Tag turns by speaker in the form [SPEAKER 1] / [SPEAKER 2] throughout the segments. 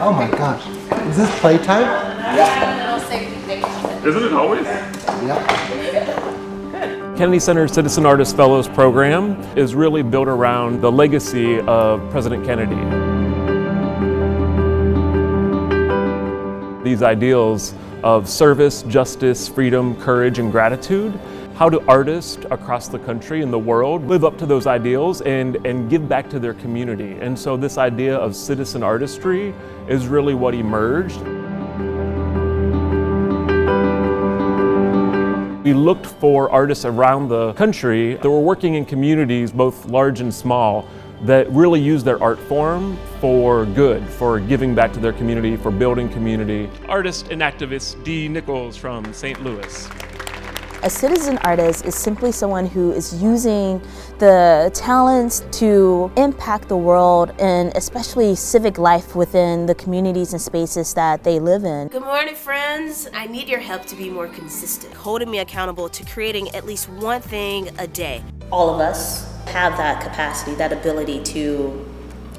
[SPEAKER 1] Oh my gosh. Is this playtime?
[SPEAKER 2] Isn't it always?
[SPEAKER 1] Yeah.
[SPEAKER 3] Kennedy Center Citizen Artist Fellows Program is really built around the legacy of President Kennedy. These ideals of service, justice, freedom, courage, and gratitude. How do artists across the country and the world live up to those ideals and give back to their community? And so this idea of citizen artistry is really what emerged. We looked for artists around the country that were working in communities, both large and small, that really use their art form for good, for giving back to their community, for building community. Artist and activist Dee Nichols from St. Louis.
[SPEAKER 4] A citizen artist is simply someone who is using the talents to impact the world and especially civic life within the communities and spaces that they live in.
[SPEAKER 5] Good morning, friends. I need your help to be more consistent, holding me accountable to creating at least one thing a day.
[SPEAKER 4] All of us have that capacity, that ability to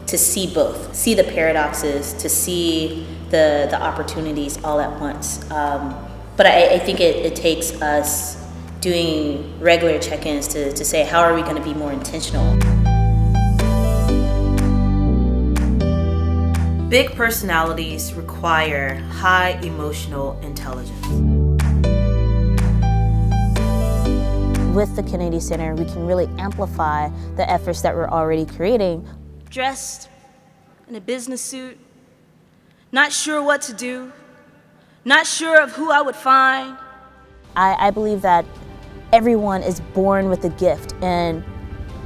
[SPEAKER 4] see both, see the paradoxes, to see the opportunities all at once. But I think it takes us doing regular check-ins to say, how are we going to be more intentional?
[SPEAKER 5] Big personalities require high emotional intelligence.
[SPEAKER 4] With the Kennedy Center, we can really amplify the efforts that we're already creating.
[SPEAKER 5] Dressed in a business suit, not sure what to do, not sure of who I would find.
[SPEAKER 4] I believe that everyone is born with a gift, and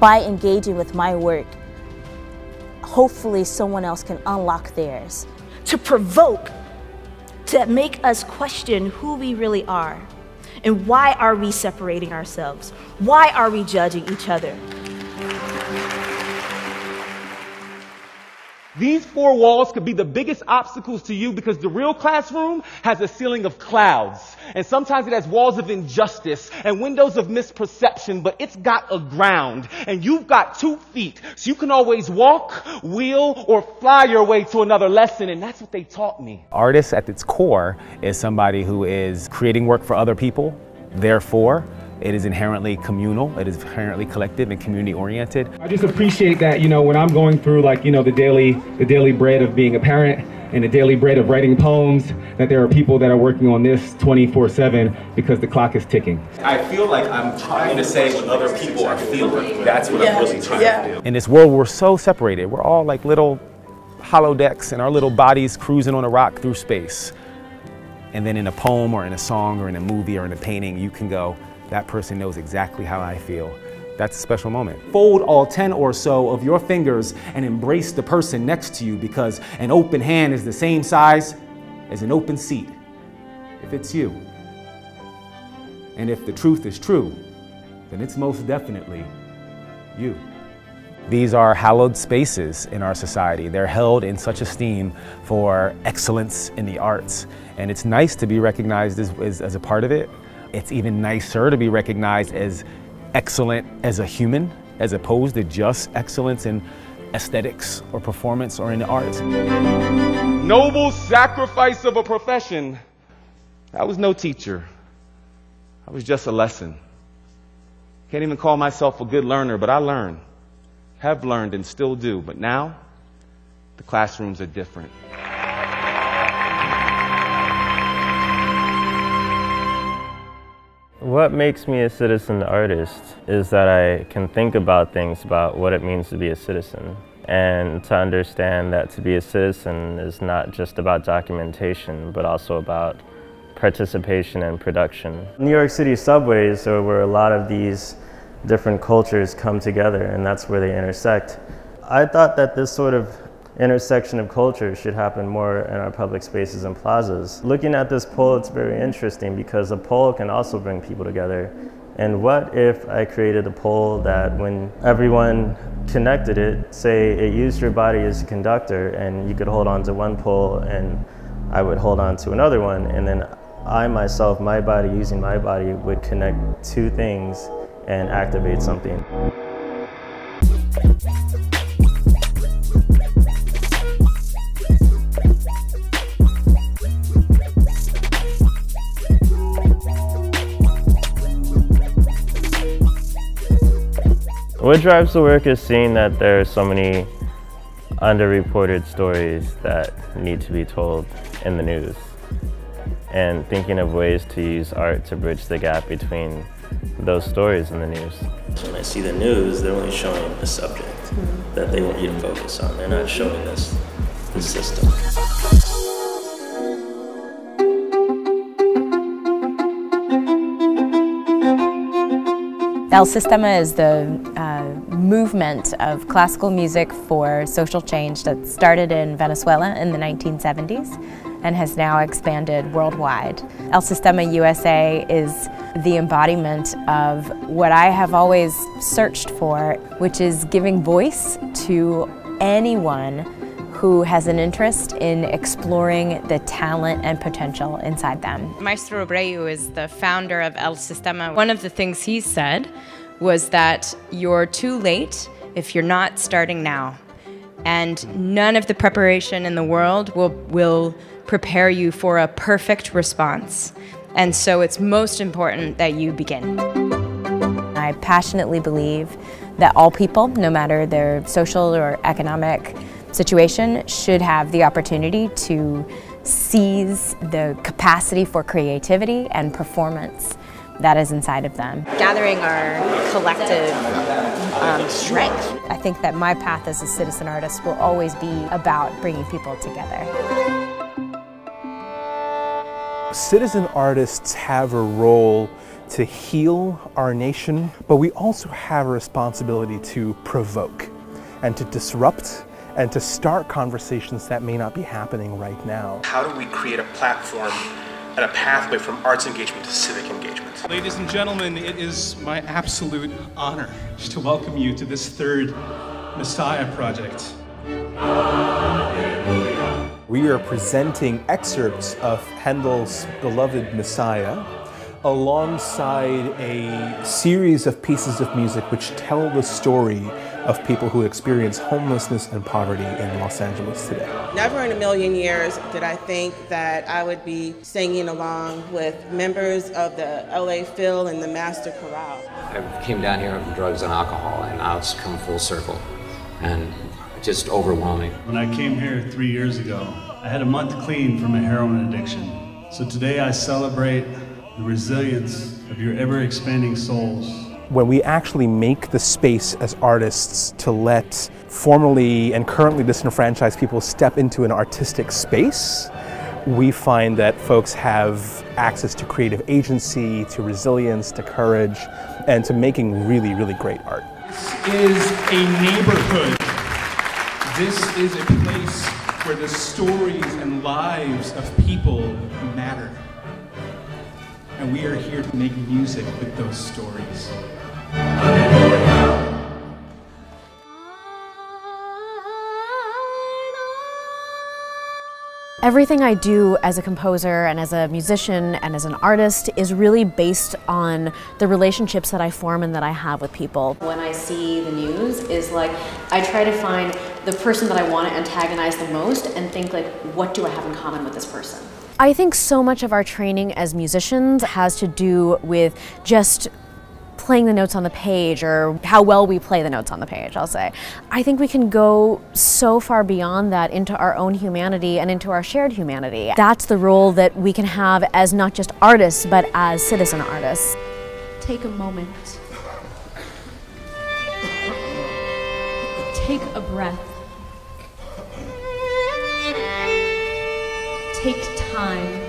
[SPEAKER 4] by engaging with my work, hopefully someone else can unlock theirs.
[SPEAKER 5] To provoke, to make us question who we really are, and why are we separating ourselves? Why are we judging each other?
[SPEAKER 6] These four walls could be the biggest obstacles to you because the real classroom has a ceiling of clouds. And sometimes it has walls of injustice and windows of misperception, but it's got a ground. And you've got 2 feet, so you can always walk, wheel, or fly your way to another lesson. And that's what they taught me.
[SPEAKER 7] Artist at its core is somebody who is creating work for other people. Therefore, it is inherently communal, it is inherently collective and community oriented.
[SPEAKER 8] I just appreciate that, when I'm going through the daily bread of being a parent and the daily bread of writing poems, that there are people that are working on this 24/7 because the clock is ticking.
[SPEAKER 9] I feel like I'm trying to say what other people are feeling. That's what I'm really trying to do.
[SPEAKER 7] In this world, we're so separated. We're all like little holodecks in our little bodies cruising on a rock through space. And then in a poem or in a song or in a movie or in a painting, you can go, that person knows exactly how I feel. That's a special moment.
[SPEAKER 10] Fold all 10 or so of your fingers and embrace the person next to you, because an open hand is the same size as an open seat, if it's you. And if the truth is true, then it's most definitely you.
[SPEAKER 7] These are hallowed spaces in our society. They're held in such esteem for excellence in the arts. And it's nice to be recognized as a part of it. It's even nicer to be recognized as excellent as a human, as opposed to just excellence in aesthetics or performance or in the arts.
[SPEAKER 6] Noble sacrifice of a profession. I was no teacher. I was just a lesson. Can't even call myself a good learner, but I learn. Have learned and still do. But now, the classrooms are different.
[SPEAKER 11] What makes me a citizen artist is that I can think about things about what it means to be a citizen, and to understand that to be a citizen is not just about documentation, but also about participation and production. New York City subways are where a lot of these different cultures come together, and that's where they intersect. I thought that this sort of intersection of culture should happen more in our public spaces and plazas. Looking at this pole, it's very interesting because a pole can also bring people together. And what if I created a pole that when everyone connected it, say it used your body as a conductor, and you could hold on to one pole and I would hold on to another one, and then I myself, my body, using my body would connect two things and activate something. What drives the work is seeing that there are so many underreported stories that need to be told in the news, and thinking of ways to use art to bridge the gap between those stories in the news.
[SPEAKER 2] When I see the news, they're only showing a subject that they want you to focus on. They're not showing us the system.
[SPEAKER 12] El Sistema is the movement of classical music for social change that started in Venezuela in the 1970s and has now expanded worldwide. El Sistema USA is the embodiment of what I have always searched for, which is giving voice to anyone who has an interest in exploring the talent and potential inside them.
[SPEAKER 13] Maestro Abreu is the founder of El Sistema. One of the things he said was that you're too late if you're not starting now. And none of the preparation in the world will prepare you for a perfect response. And so it's most important that you begin.
[SPEAKER 12] I passionately believe that all people, no matter their social or economic situation, should have the opportunity to seize the capacity for creativity and performance that is inside of them.
[SPEAKER 13] Gathering our collective strength.
[SPEAKER 12] I think that my path as a citizen artist will always be about bringing people together.
[SPEAKER 1] Citizen artists have a role to heal our nation, but we also have a responsibility to provoke and to disrupt and to start conversations that may not be happening right now.
[SPEAKER 9] How do we create a platform and a pathway from arts engagement to civic engagement?
[SPEAKER 14] Ladies and gentlemen, it is my absolute honor to welcome you to this third Messiah project.
[SPEAKER 1] We are presenting excerpts of Handel's beloved Messiah alongside a series of pieces of music which tell the story of people who experience homelessness and poverty in Los Angeles today.
[SPEAKER 15] Never in a million years did I think that I would be singing along with members of the LA Phil and the Master Chorale.
[SPEAKER 16] I came down here from drugs and alcohol, and now it's come full circle, and just overwhelming.
[SPEAKER 14] When I came here 3 years ago, I had a month clean from a heroin addiction. So today I celebrate the resilience of your ever-expanding souls.
[SPEAKER 1] When we actually make the space as artists to let formerly and currently disenfranchised people step into an artistic space, we find that folks have access to creative agency, to resilience, to courage, and to making really, really great art.
[SPEAKER 14] This is a neighborhood. This is a place where the stories and lives of people matter. And we are here to make music with those stories.
[SPEAKER 17] Everything I do as a composer and as a musician and as an artist is really based on the relationships that I form and that I have with people.
[SPEAKER 18] When I see the news is like, I try to find the person that I want to antagonize the most and think like, what do I have in common with this person?
[SPEAKER 17] I think so much of our training as musicians has to do with just playing the notes on the page, or how well we play the notes on the page, I'll say. I think we can go so far beyond that into our own humanity and into our shared humanity. That's the role that we can have as not just artists, but as citizen artists.
[SPEAKER 18] Take a moment. Take a breath. Take time.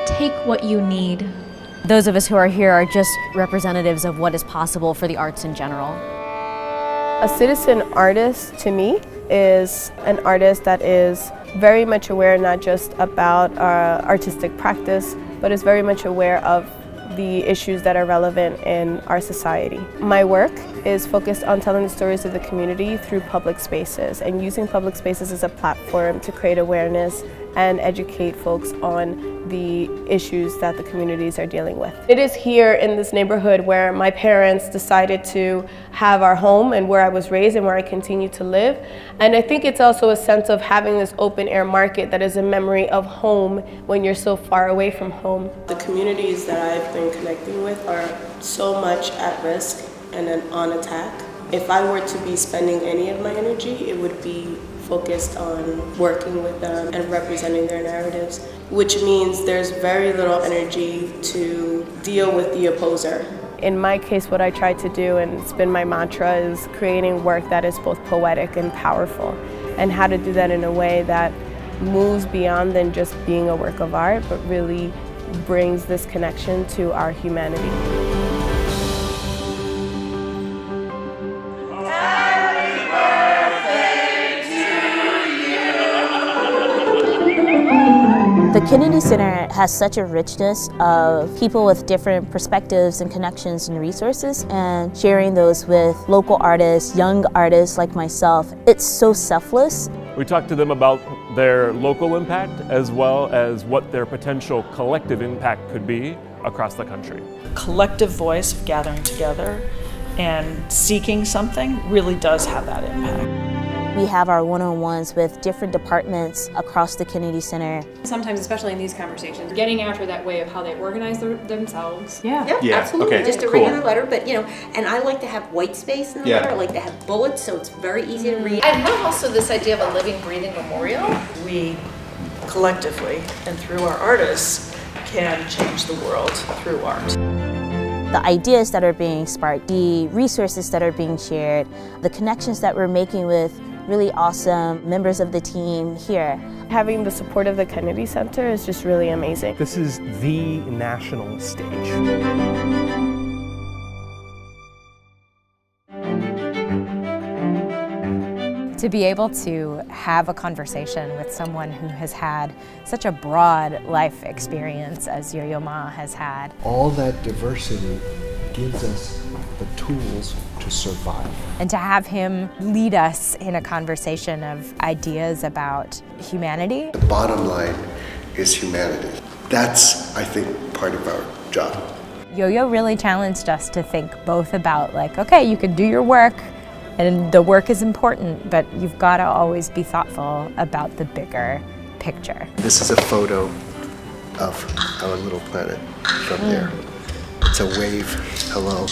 [SPEAKER 18] Take what you need.
[SPEAKER 17] Those of us who are here are just representatives of what is possible for the arts in general.
[SPEAKER 19] A citizen artist, to me, is an artist that is very much aware not just about artistic practice, but is very much aware of the issues that are relevant in our society. My work is focused on telling the stories of the community through public spaces and using public spaces as a platform to create awareness and educate folks on the issues that the communities are dealing with. It is here in this neighborhood where my parents decided to have our home and where I was raised and where I continue to live. And I think it's also a sense of having this open air market that is a memory of home when you're so far away from home. The communities that I've been connecting with are so much at risk and on attack. If I were to be spending any of my energy, it would be focused on working with them and representing their narratives, which means there's very little energy to deal with the opposer. In my case, what I try to do, and it's been my mantra, is creating work that is both poetic and powerful, and how to do that in a way that moves beyond than just being a work of art, but really brings this connection to our humanity.
[SPEAKER 4] The Kennedy Center has such a richness of people with different perspectives and connections and resources, and sharing those with local artists, young artists like myself. It's so selfless.
[SPEAKER 3] We talked to them about their local impact as well as what their potential collective impact could be across the country.
[SPEAKER 20] The collective voice of gathering together and seeking something really does have that impact.
[SPEAKER 4] We have our one-on-ones with different departments across the Kennedy Center.
[SPEAKER 21] Sometimes, especially in these conversations, getting after that way of how they organize themselves.
[SPEAKER 22] Yeah,
[SPEAKER 3] Yeah,
[SPEAKER 22] absolutely.
[SPEAKER 3] okay,
[SPEAKER 22] Just a
[SPEAKER 3] cool.
[SPEAKER 22] regular letter, but you know, and I like to have white space in the letter. I like to have bullets, so it's very easy to read.
[SPEAKER 20] I love also this idea of a living, breathing memorial. We collectively and through our artists can change the world through art.
[SPEAKER 4] The ideas that are being sparked, the resources that are being shared, the connections that we're making with really awesome members of the team here.
[SPEAKER 19] Having the support of the Kennedy Center is just really amazing.
[SPEAKER 1] This is the national stage.
[SPEAKER 12] To be able to have a conversation with someone who has had such a broad life experience as Yo-Yo Ma has had.
[SPEAKER 23] All that diversity gives us the tools to survive.
[SPEAKER 12] And to have him lead us in a conversation of ideas about humanity.
[SPEAKER 23] The bottom line is humanity. That's, I think, part of our job.
[SPEAKER 12] Yo-Yo really challenged us to think both about like, okay, you can do your work, and the work is important, but you've got to always be thoughtful about the bigger picture.
[SPEAKER 23] This is a photo of our little planet from there. It's a wave. Hello.